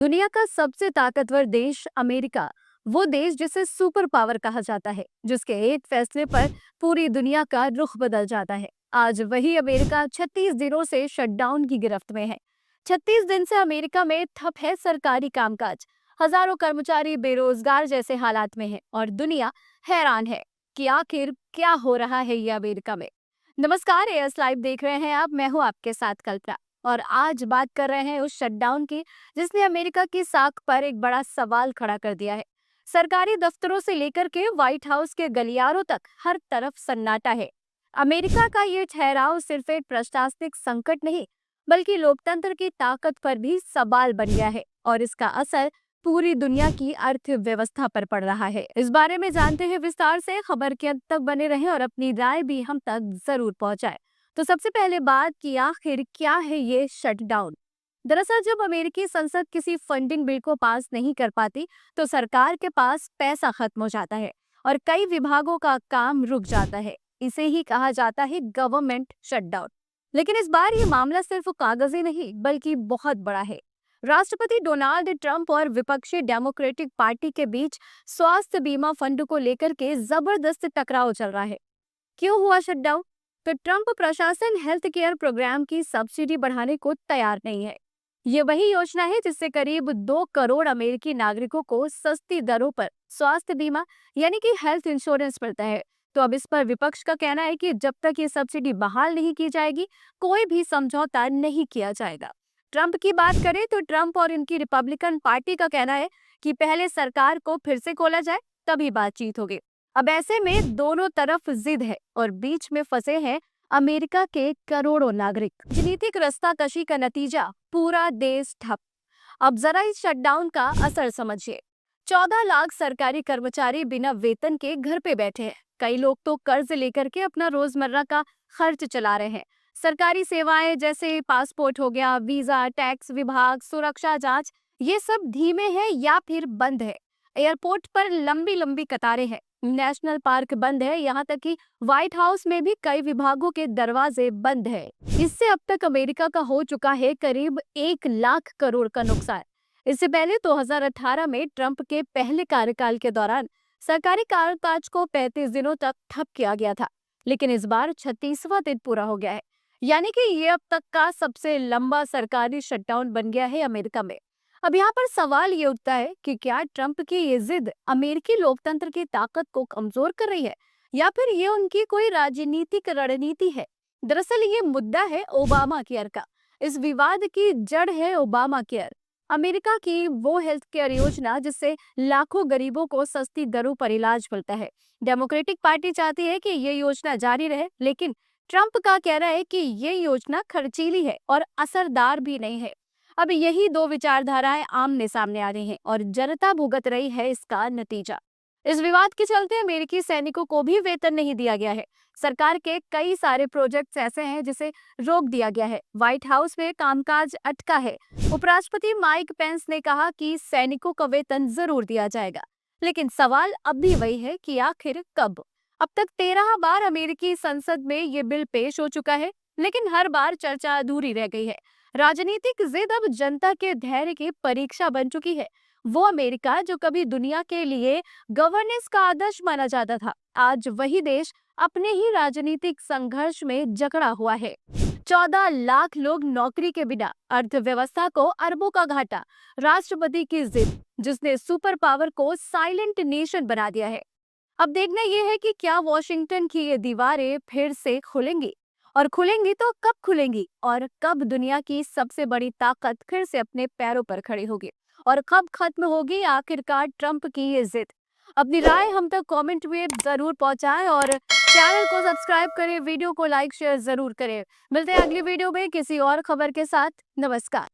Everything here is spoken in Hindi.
दुनिया का सबसे ताकतवर देश अमेरिका, वो देश जिसे सुपर पावर कहा जाता है, जिसके एक फैसले पर पूरी दुनिया का रुख बदल जाता है। आज वही अमेरिका 36 दिनों से शटडाउन की गिरफ्त में है। 36 दिन से अमेरिका में ठप है सरकारी कामकाज। हजारों कर्मचारी बेरोजगार जैसे हालात में हैं और दुनिया हैरान है कि आखिर क्या हो रहा है ये अमेरिका में। नमस्कार, एएस लाइव देख रहे हैं आप। मैं हूं आपके साथ कल्पना और आज बात कर रहे हैं उस शटडाउन की जिसने अमेरिका की साख पर एक बड़ा सवाल खड़ा कर दिया है। सरकारी दफ्तरों से लेकर के व्हाइट हाउस के गलियारों तक हर तरफ सन्नाटा है। अमेरिका का ये ठहराव सिर्फ एक प्रशासनिक संकट नहीं, बल्कि लोकतंत्र की ताकत पर भी सवाल बन गया है और इसका असर पूरी दुनिया की अर्थव्यवस्था पर पड़ रहा है। इस बारे में जानते हैं विस्तार से। खबर के अंत तक बने रहें और अपनी राय भी हम तक जरूर पहुंचाएं। तो सबसे पहले बात कि आखिर क्या है ये शटडाउन। दरअसल जब अमेरिकी संसद किसी फंडिंग बिल को पास नहीं कर पाती तो सरकार के पास पैसा खत्म हो जाता है और कई विभागों का काम रुक जाता है। इसे ही कहा जाता है गवर्नमेंट शटडाउन। लेकिन इस बार ये मामला सिर्फ कागजी नहीं बल्कि बहुत बड़ा है। राष्ट्रपति डोनाल्ड ट्रंप और विपक्षी डेमोक्रेटिक पार्टी के बीच स्वास्थ्य बीमा फंड को लेकर के जबरदस्त टकराव चल रहा है। क्यों हुआ शटडाउन? तो ट्रंप प्रशासन हेल्थ केयर प्रोग्राम की सब्सिडी बढ़ाने को तैयार नहीं है। ये वही योजना है जिससे करीब 2 करोड़ अमेरिकी नागरिकों को सस्ती दरों पर स्वास्थ्य बीमा यानी कि हेल्थ इंश्योरेंस मिलता है। तो अब इस पर विपक्ष का कहना है कि जब तक ये सब्सिडी बहाल नहीं की जाएगी, कोई भी समझौता नहीं किया जाएगा। ट्रंप की बात करें तो ट्रंप और इनकी रिपब्लिकन पार्टी का कहना है कि पहले सरकार को फिर से खोला जाए, तभी बातचीत होगी। अब ऐसे में दोनों तरफ जिद है और बीच में फंसे हैं अमेरिका के करोड़ों नागरिक। राजनीतिक रास्ताकशी का नतीजा पूरा देश ठप। अब जरा इस शटडाउन का असर समझिए। 14 लाख सरकारी कर्मचारी बिना वेतन के घर पे बैठे हैं। कई लोग तो कर्ज लेकर के अपना रोजमर्रा का खर्च चला रहे हैं। सरकारी सेवाएं जैसे पासपोर्ट हो गया, वीजा, टैक्स विभाग, सुरक्षा जांच, ये सब धीमे हैं या फिर बंद है। एयरपोर्ट पर लंबी लंबी कतारें हैं। नेशनल पार्क बंद है, यहाँ तक कि व्हाइट हाउस में भी कई विभागों के दरवाजे बंद है। इससे अब तक अमेरिका का हो चुका है करीब 1 लाख करोड़ का नुकसान। इससे पहले 2018 में ट्रंप के पहले कार्यकाल के दौरान सरकारी कामकाज को 35 दिनों तक ठप किया गया था, लेकिन इस बार 36वां दिन पूरा हो गया है। यानी कि ये अब तक का सबसे लंबा सरकारी शटडाउन बन गया है अमेरिका में। अब यहाँ पर सवाल ये उठता है कि क्या ट्रंप की ये जिद अमेरिकी लोकतंत्र की ताकत को कमजोर कर रही है या फिर ये उनकी कोई राजनीतिक रणनीति है। दरअसल ये मुद्दा है ओबामा केयर का। इस विवाद की जड़ है ओबामा केयर, अमेरिका की वो हेल्थ केयर योजना जिससे लाखों गरीबों को सस्ती दरों पर इलाज मिलता है। डेमोक्रेटिक पार्टी चाहती है कि ये योजना जारी रहे, लेकिन ट्रंप का कहना है कि ये योजना खर्चीली है और असरदार भी नहीं है। अब यही दो विचारधाराएं आमने सामने आ रही हैं और जनता भुगत रही है इसका नतीजा। इस विवाद के चलते अमेरिकी सैनिकों को भी वेतन नहीं दिया गया है। सरकार के कई सारे प्रोजेक्ट्स ऐसे हैं जिसे रोक दिया गया है। व्हाइट हाउस में कामकाज अटका है। उपराष्ट्रपति माइक पेंस ने कहा कि सैनिकों का वेतन जरूर दिया जाएगा, लेकिन सवाल अब भी वही है कि आखिर कब। अब तक 13 बार अमेरिकी संसद में ये बिल पेश हो चुका है, लेकिन हर बार चर्चा अधूरी रह गई है। राजनीतिक जिद अब जनता के धैर्य की परीक्षा बन चुकी है। वो अमेरिका जो कभी दुनिया के लिए गवर्नेंस का आदर्श माना जाता था, आज वही देश अपने ही राजनीतिक संघर्ष में जकड़ा हुआ है। 14 लाख लोग नौकरी के बिना, अर्थव्यवस्था को अरबों का घाटा, राष्ट्रपति की जिद जिसने सुपर पावर को साइलेंट नेशन बना दिया है। अब देखना यह है कि क्या वॉशिंगटन की ये दीवारें फिर से खुलेंगी, और खुलेंगी तो कब खुलेंगी, और कब दुनिया की सबसे बड़ी ताकत फिर से अपने पैरों पर खड़ी होगी, और कब खत्म होगी आखिरकार ट्रंप की ये जिद। अपनी राय हम तक कमेंट में जरूर पहुंचाएं और चैनल को सब्सक्राइब करें, वीडियो को लाइक शेयर जरूर करें। मिलते हैं अगली वीडियो में किसी और खबर के साथ। नमस्कार।